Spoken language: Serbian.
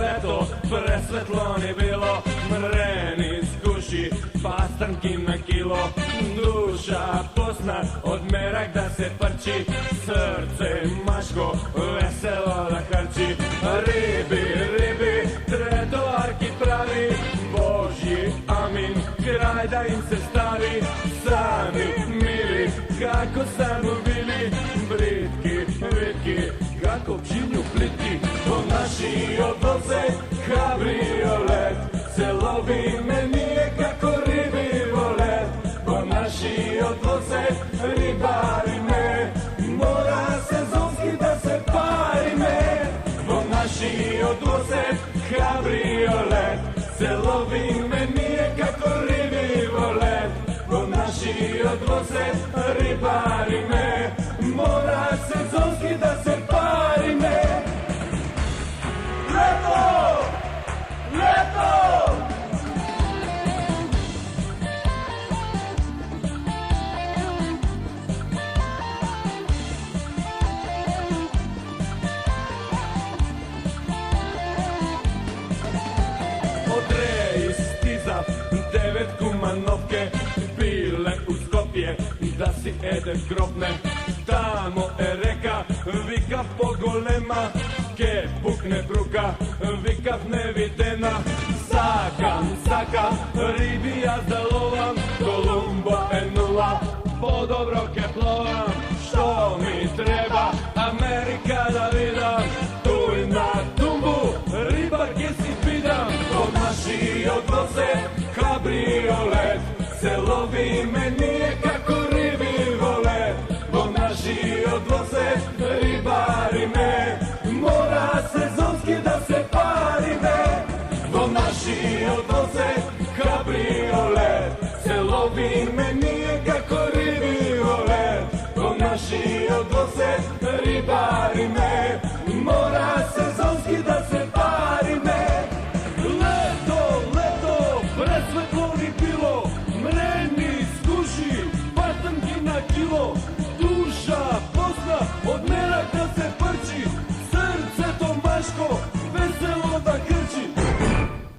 Leto, presvetlo ni bilo, mreni skuši, pastanki na kilo, duša posna, odmerak da se prči, srce maško, veselo da hrči, ribi, tretovarki pravi, Božji amin, kraj da im se stavi, sami mili, kako samo bili, britki, kako pčinju plitki, po naši odvoze kabriolet, celovi me nije kako ribi vole, po naši odvoze ribari me, mora sezonski da se pari me, po naši odvoze kabriolet, celovi me nije kako ribi vole, po naši odvoze ribari me, mora sezonski da se pari me. Leto! Odreji stiza, 9 kumanovke, bile u Skopje, da si eden kropne, tamo je reka, vika pogolema, ke pukne bruka, vikav nevidena, sakam, ribija zalovam, Kolumbo enula, po dobro ke plovam, što mi treba, Amerika da vidam, tuj na tumbu, ribarke si pidam, od naši odvoze kabriolet, celovi me nije kako ribi vole, od naši odvoze ribari me, mora sezonski da se pari me, od naši odvoze kabriolet, celovi me nije kako ribi vole, od naši odvoze ribari me, mora sezonski da se pari me. Leto, presvetlo ni bilo,